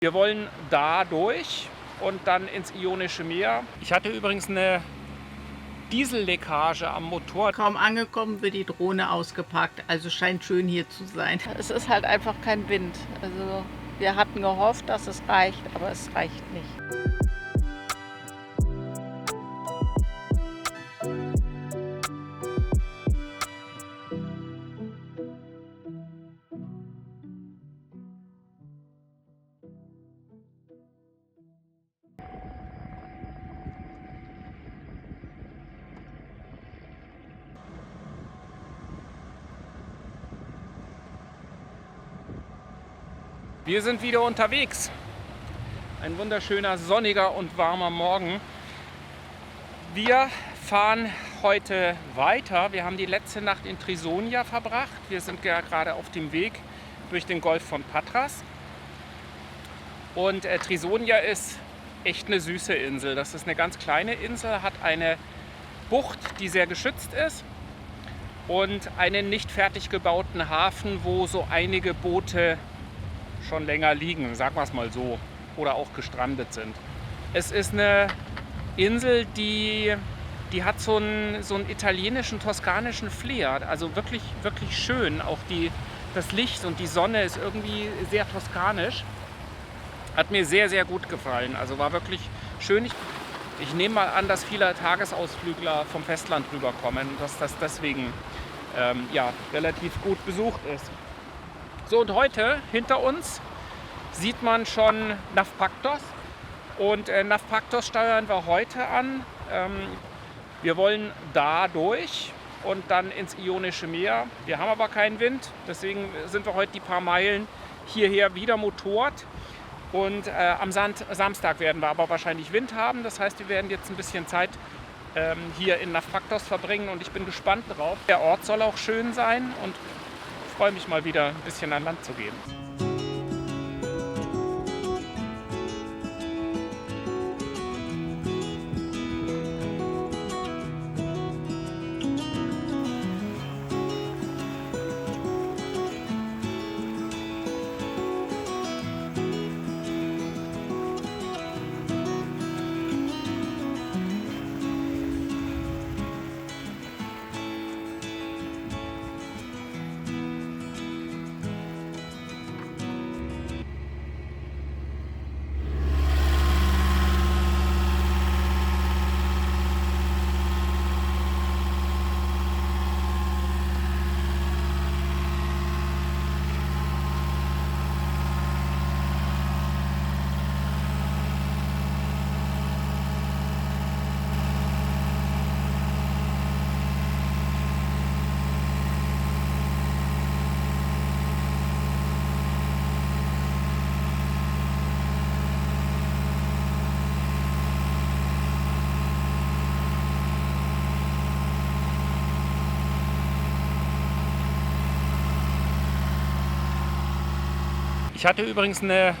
Wir wollen da durch und dann ins Ionische Meer. Ich hatte übrigens eine Dieselleckage am Motor. Kaum angekommen, wird die Drohne ausgepackt. Also scheint schön hier zu sein. Es ist halt einfach kein Wind. Also wir hatten gehofft, dass es reicht, aber es reicht nicht. Wir sind wieder unterwegs. Ein wunderschöner, sonniger und warmer Morgen. Wir fahren heute weiter. Wir haben die letzte Nacht in Trisonia verbracht. Wir sind ja gerade auf dem Weg durch den Golf von Patras. Und Trisonia ist echt eine süße Insel. Das ist eine ganz kleine Insel, hat eine Bucht, die sehr geschützt ist und einen nicht fertig gebauten Hafen, wo so einige Boote schon länger liegen, sagen wir es mal so, oder auch gestrandet sind. Es ist eine Insel, die hat so einen italienischen, toskanischen Flair, also wirklich, wirklich schön. Auch das Licht und die Sonne ist irgendwie sehr toskanisch. Hat mir sehr, sehr gut gefallen, also war wirklich schön. Ich nehme mal an, dass viele Tagesausflügler vom Festland rüberkommen, dass das deswegen relativ gut besucht ist. So, und heute hinter uns sieht man schon Navpaktos und Navpaktos steuern wir heute an. Wir wollen da durch und dann ins Ionische Meer. Wir haben aber keinen Wind, deswegen sind wir heute die paar Meilen hierher wieder motorrad. Und am Samstag werden wir aber wahrscheinlich Wind haben. Das heißt, wir werden jetzt ein bisschen Zeit hier in Navpaktos verbringen und ich bin gespannt drauf. Der Ort soll auch schön sein und freue mich mal wieder ein bisschen an Land zu gehen. Ich hatte übrigens eine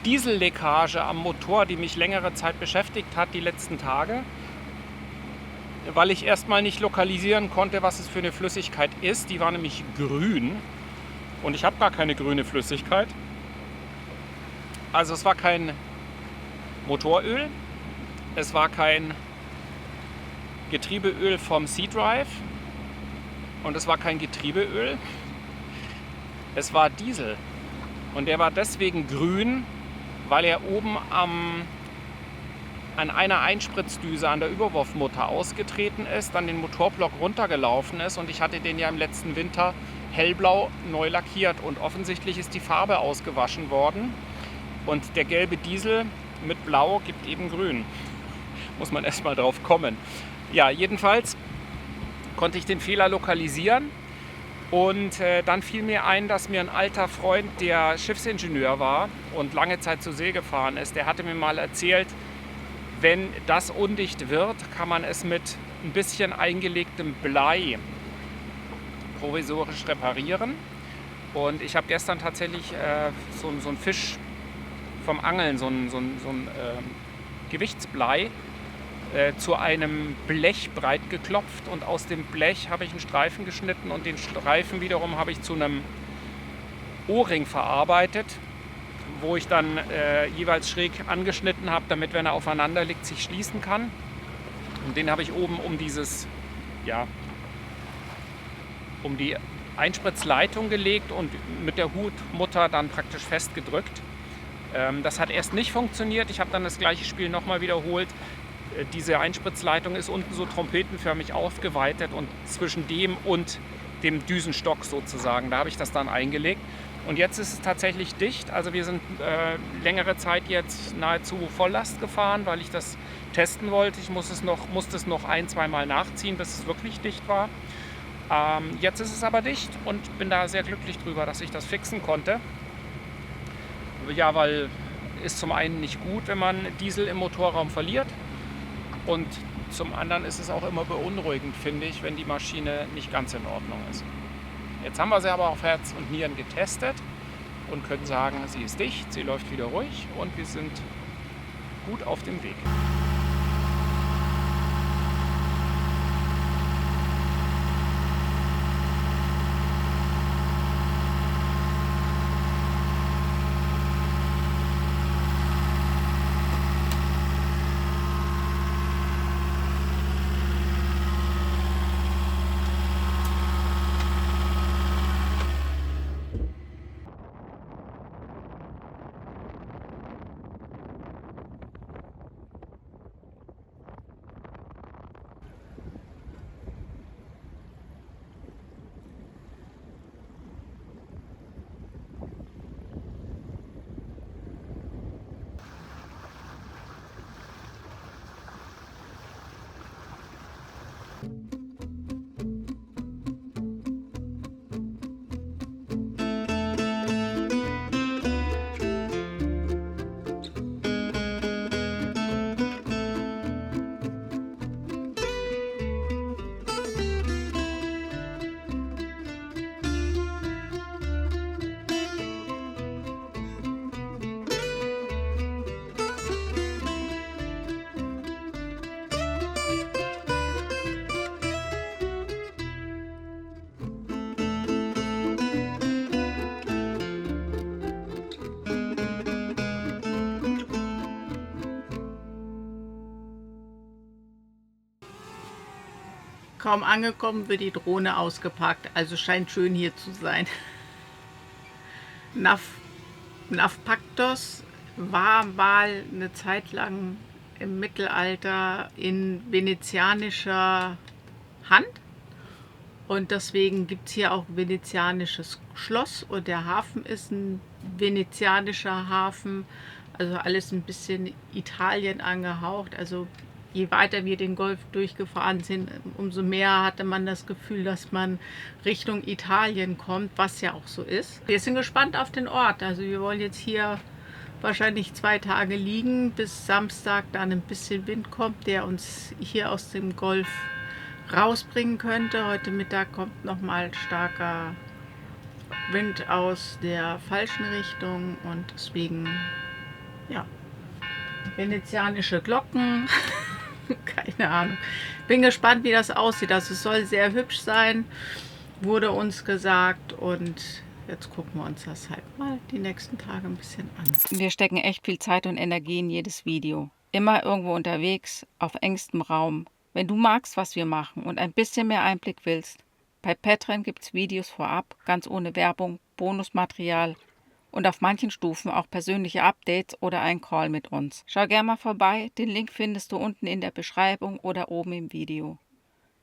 Dieselleckage am Motor, die mich längere Zeit beschäftigt hat, die letzten Tage, weil ich erstmal nicht lokalisieren konnte, was es für eine Flüssigkeit ist. Die war nämlich grün und ich habe gar keine grüne Flüssigkeit. Also es war kein Motoröl, es war kein Getriebeöl vom C-Drive und es war kein Getriebeöl, es war Diesel. Und der war deswegen grün, weil er oben an einer Einspritzdüse an der Überwurfmutter ausgetreten ist, dann den Motorblock runtergelaufen ist und ich hatte den ja im letzten Winter hellblau neu lackiert und offensichtlich ist die Farbe ausgewaschen worden und der gelbe Diesel mit Blau gibt eben grün. Muss man erst mal drauf kommen. Ja, jedenfalls konnte ich den Fehler lokalisieren. Und dann fiel mir ein, dass mir ein alter Freund, der Schiffsingenieur war und lange Zeit zur See gefahren ist, der hatte mir mal erzählt, wenn das undicht wird, kann man es mit ein bisschen eingelegtem Blei provisorisch reparieren. Und ich habe gestern tatsächlich so einen Fisch vom Angeln, so ein Gewichtsblei, zu einem Blech breit geklopft und aus dem Blech habe ich einen Streifen geschnitten und den Streifen wiederum habe ich zu einem O-Ring verarbeitet, wo ich dann jeweils schräg angeschnitten habe, damit, wenn er aufeinander liegt, sich schließen kann. Und den habe ich oben um um die Einspritzleitung gelegt und mit der Hutmutter dann praktisch festgedrückt. Das hat erst nicht funktioniert. Ich habe dann das gleiche Spiel nochmal wiederholt. Diese Einspritzleitung ist unten so trompetenförmig aufgeweitet und zwischen dem und dem Düsenstock sozusagen, da habe ich das dann eingelegt. Und jetzt ist es tatsächlich dicht. Also wir sind längere Zeit jetzt nahezu Volllast gefahren, weil ich das testen wollte. Ich musste es noch 1-2 Mal nachziehen, bis es wirklich dicht war. Jetzt ist es aber dicht und bin da sehr glücklich drüber, dass ich das fixen konnte. Ja, weil ist zum einen nicht gut, wenn man Diesel im Motorraum verliert. Und zum anderen ist es auch immer beunruhigend, finde ich, wenn die Maschine nicht ganz in Ordnung ist. Jetzt haben wir sie aber auf Herz und Nieren getestet und können sagen, sie ist dicht, sie läuft wieder ruhig und wir sind gut auf dem Weg. Kaum angekommen wird die Drohne ausgepackt, also scheint schön hier zu sein. Navpaktos war mal eine Zeit lang im Mittelalter in venezianischer Hand und deswegen gibt es hier auch ein venezianisches Schloss und der Hafen ist ein venezianischer Hafen, also alles ein bisschen Italien angehaucht. Also je weiter wir den Golf durchgefahren sind, umso mehr hatte man das Gefühl, dass man Richtung Italien kommt, was ja auch so ist. Wir sind gespannt auf den Ort. Also wir wollen jetzt hier wahrscheinlich 2 Tage liegen, bis Samstag dann ein bisschen Wind kommt, der uns hier aus dem Golf rausbringen könnte. Heute Mittag kommt nochmal starker Wind aus der falschen Richtung und deswegen, ja, venezianische Glocken. Keine Ahnung. Bin gespannt, wie das aussieht. Also es soll sehr hübsch sein, wurde uns gesagt. Und jetzt gucken wir uns das halt mal die nächsten Tage ein bisschen an. Wir stecken echt viel Zeit und Energie in jedes Video. Immer irgendwo unterwegs, auf engstem Raum. Wenn du magst, was wir machen und ein bisschen mehr Einblick willst, bei Patreon gibt es Videos vorab, ganz ohne Werbung, Bonusmaterial und auf manchen Stufen auch persönliche Updates oder ein Call mit uns. Schau gerne mal vorbei, den Link findest du unten in der Beschreibung oder oben im Video.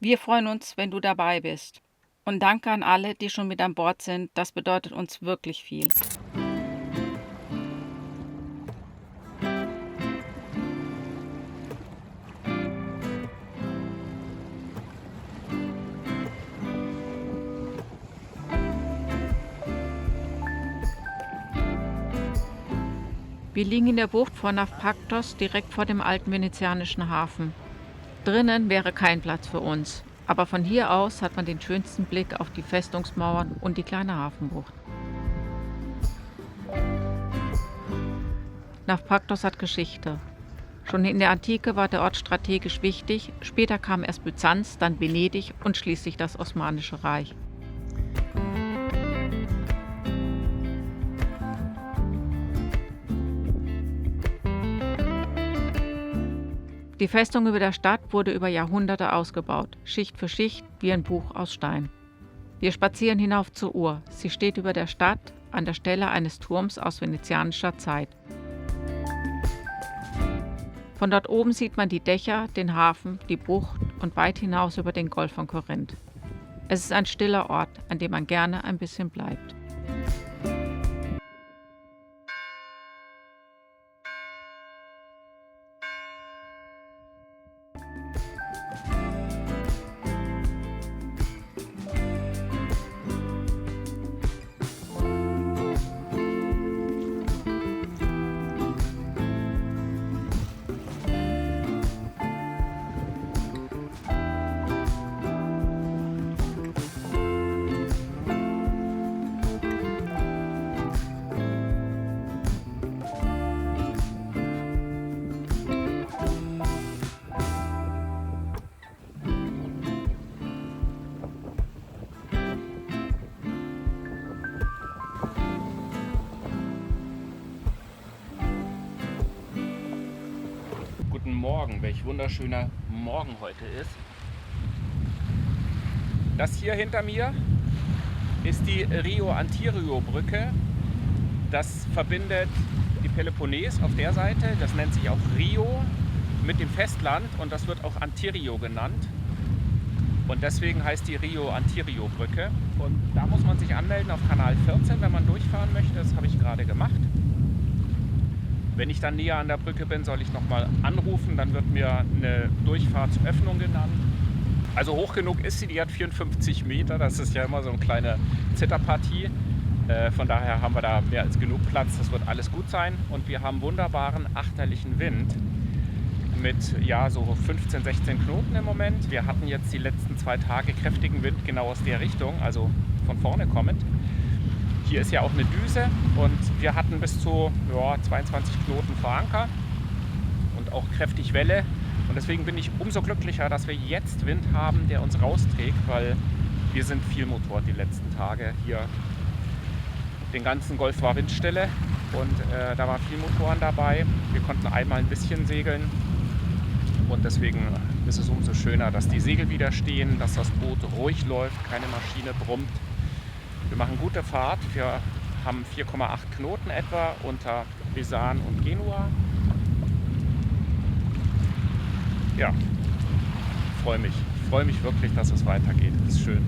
Wir freuen uns, wenn du dabei bist. Und danke an alle, die schon mit an Bord sind, das bedeutet uns wirklich viel. Wir liegen in der Bucht vor Navpaktos, direkt vor dem alten venezianischen Hafen. Drinnen wäre kein Platz für uns, aber von hier aus hat man den schönsten Blick auf die Festungsmauern und die kleine Hafenbucht. Navpaktos hat Geschichte. Schon in der Antike war der Ort strategisch wichtig, später kam erst Byzanz, dann Venedig und schließlich das Osmanische Reich. Die Festung über der Stadt wurde über Jahrhunderte ausgebaut, Schicht für Schicht wie ein Buch aus Stein. Wir spazieren hinauf zur Uhr. Sie steht über der Stadt an der Stelle eines Turms aus venezianischer Zeit. Von dort oben sieht man die Dächer, den Hafen, die Bucht und weit hinaus über den Golf von Korinth. Es ist ein stiller Ort, an dem man gerne ein bisschen bleibt. Guten Morgen, welch wunderschöner Morgen heute ist. Das hier hinter mir ist die Rio Antirio Brücke. Das verbindet die Peloponnes auf der Seite, das nennt sich auch Rio, mit dem Festland und das wird auch Antirio genannt. Und deswegen heißt die Rio Antirio Brücke. Und da muss man sich anmelden auf Kanal 14, wenn man durchfahren möchte. Das habe ich gerade gemacht. Wenn ich dann näher an der Brücke bin, soll ich nochmal anrufen, dann wird mir eine Durchfahrtsöffnung genannt. Also hoch genug ist sie, die hat 54 Meter, das ist ja immer so eine kleine Zitterpartie. Von daher haben wir da mehr als genug Platz, das wird alles gut sein. Und wir haben wunderbaren achterlichen Wind mit ja, so 15, 16 Knoten im Moment. Wir hatten jetzt die letzten 2 Tage kräftigen Wind genau aus der Richtung, also von vorne kommend. Hier ist ja auch eine Düse und wir hatten bis zu 22 Knoten vor Anker und auch kräftig Welle. Und deswegen bin ich umso glücklicher, dass wir jetzt Wind haben, der uns rausträgt, weil wir sind viel Motor die letzten Tage. Hier den ganzen Golf war Windstille und da war viel Motoren dabei. Wir konnten einmal ein bisschen segeln und deswegen ist es umso schöner, dass die Segel wieder stehen, dass das Boot ruhig läuft, keine Maschine brummt. Wir machen gute Fahrt, wir haben 4,8 Knoten etwa unter Besan und Genua. Ja, ich freue mich wirklich, dass es weitergeht, das ist schön.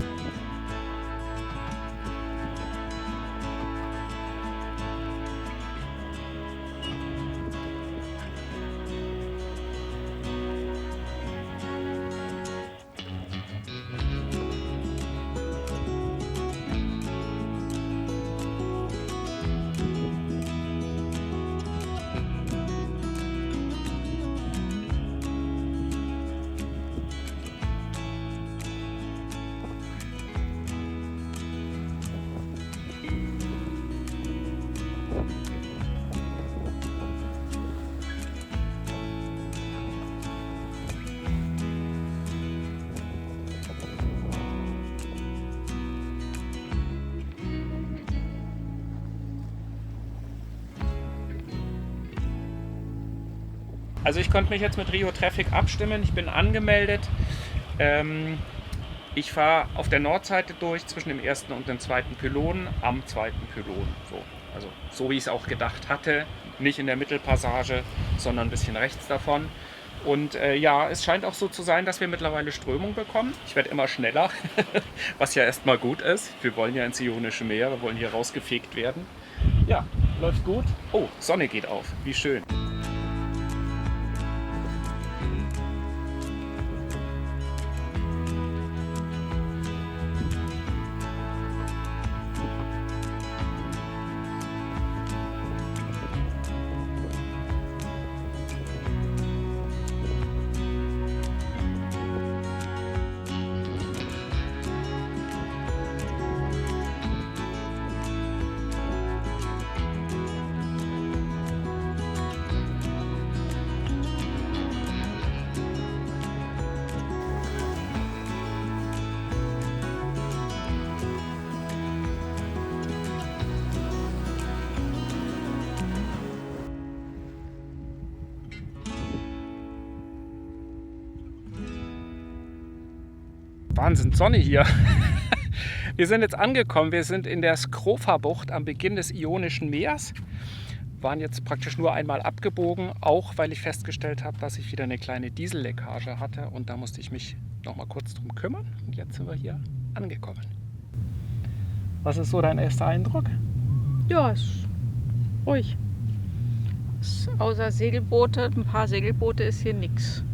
Also ich konnte mich jetzt mit Rio Traffic abstimmen, ich bin angemeldet. Ich fahre auf der Nordseite durch zwischen dem ersten und dem zweiten Pylon am zweiten Pylon. So wie ich es auch gedacht hatte, nicht in der Mittelpassage, sondern ein bisschen rechts davon. Und ja, es scheint auch so zu sein, dass wir mittlerweile Strömung bekommen. Ich werde immer schneller, was ja erstmal gut ist. Wir wollen ja ins Ionische Meer, wir wollen hier rausgefegt werden. Ja, läuft gut. Oh, Sonne geht auf, wie schön. Wahnsinn, Sonne hier. Wir sind jetzt angekommen. Wir sind in der Skrofa-Bucht am Beginn des Ionischen Meers. Waren jetzt praktisch nur einmal abgebogen, auch weil ich festgestellt habe, dass ich wieder eine kleine Dieselleckage hatte. Und da musste ich mich noch mal kurz drum kümmern. Und jetzt sind wir hier angekommen. Was ist so dein erster Eindruck? Ja, ist ruhig. Außer Segelboote, ein paar Segelboote ist hier nichts.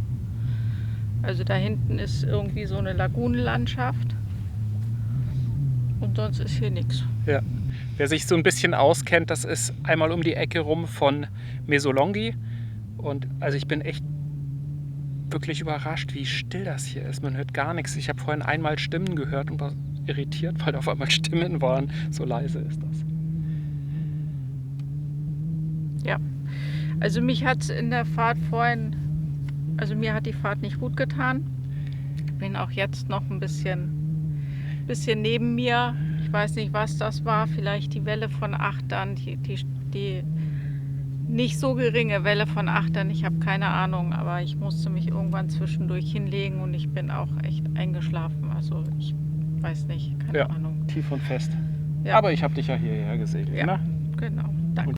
Also da hinten ist irgendwie so eine Lagunenlandschaft und sonst ist hier nichts. Ja. Wer sich so ein bisschen auskennt, das ist einmal um die Ecke rum von Mesolongi. Und also ich bin echt wirklich überrascht, wie still das hier ist. Man hört gar nichts. Ich habe vorhin einmal Stimmen gehört und war irritiert, weil auf einmal Stimmen waren. So leise ist das. Ja, also mich hat in der Fahrt vorhin, also mir hat die Fahrt nicht gut getan. Ich bin auch jetzt noch ein bisschen neben mir. Ich weiß nicht, was das war. Vielleicht die Welle von Achtern, die nicht so geringe Welle von Achtern. Ich habe keine Ahnung, aber ich musste mich irgendwann zwischendurch hinlegen und ich bin auch echt eingeschlafen. Also ich weiß nicht, keine Ahnung. Tief und fest. Ja. Aber ich habe dich ja hierher gesegelt. Ja, Ne? genau. Danke.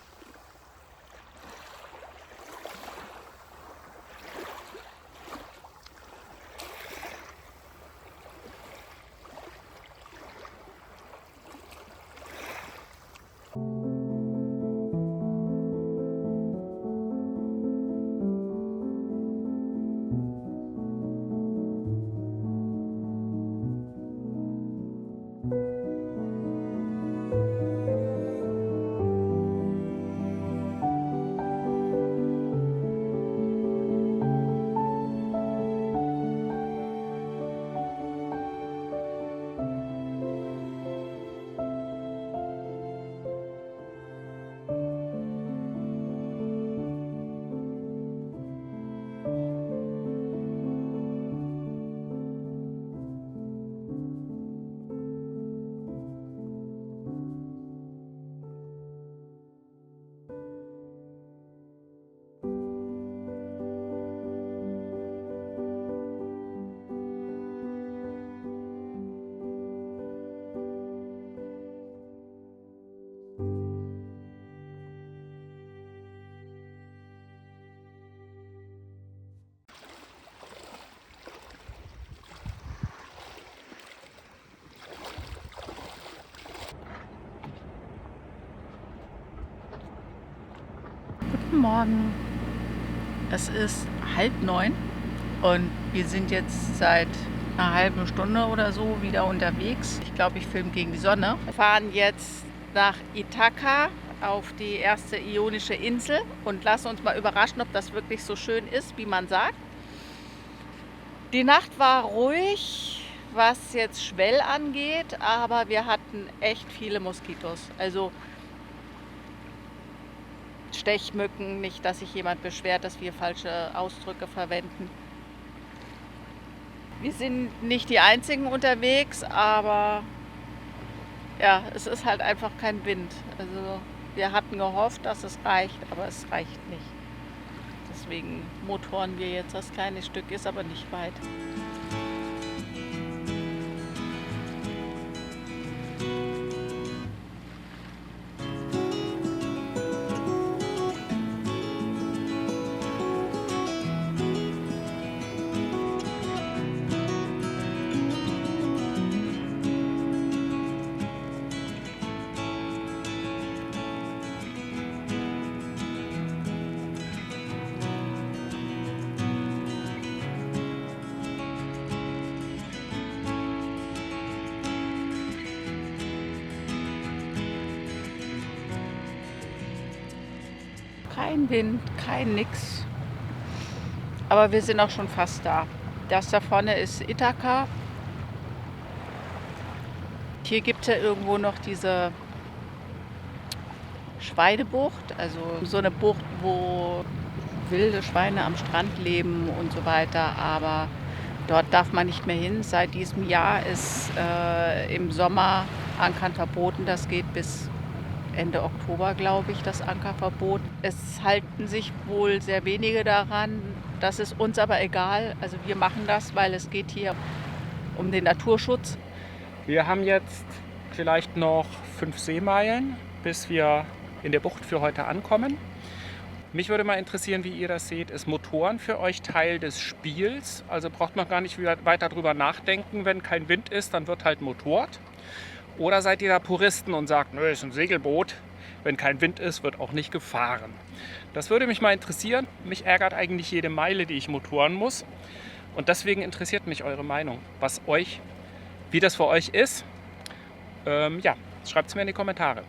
Guten Morgen. Es ist 8:30 und wir sind jetzt seit einer halben Stunde oder so wieder unterwegs. Ich glaube, ich filme gegen die Sonne. Wir fahren jetzt nach Ithaka auf die erste ionische Insel und lassen uns mal überraschen, ob das wirklich so schön ist, wie man sagt. Die Nacht war ruhig, was jetzt Schwell angeht, aber wir hatten echt viele Moskitos. Also Stechmücken, nicht, dass sich jemand beschwert, dass wir falsche Ausdrücke verwenden. Wir sind nicht die Einzigen unterwegs, aber ja, es ist halt einfach kein Wind. Also wir hatten gehofft, dass es reicht, aber es reicht nicht. Deswegen motoren wir jetzt das kleine Stück, ist aber nicht weit. Kein Wind, kein Nix. Aber wir sind auch schon fast da. Das da vorne ist Ithaka. Hier gibt es ja irgendwo noch diese Schweinebucht, also so eine Bucht, wo wilde Schweine am Strand leben und so weiter. Aber dort darf man nicht mehr hin. Seit diesem Jahr ist im Sommer Ankern verboten. Das geht bis Ende Oktober, glaube ich, das Ankerverbot. Es halten sich wohl sehr wenige daran. Das ist uns aber egal. Also wir machen das, weil es geht hier um den Naturschutz. Wir haben jetzt vielleicht noch 5 Seemeilen, bis wir in der Bucht für heute ankommen. Mich würde mal interessieren, wie ihr das seht. Ist Motoren für euch Teil des Spiels? Also braucht man gar nicht weiter drüber nachdenken. Wenn kein Wind ist, dann wird halt motort. Oder seid ihr da Puristen und sagt, nö, ist ein Segelboot. Wenn kein Wind ist, wird auch nicht gefahren. Das würde mich mal interessieren. Mich ärgert eigentlich jede Meile, die ich motoren muss. Und deswegen interessiert mich eure Meinung. Wie das für euch ist. Ja, schreibt es mir in die Kommentare.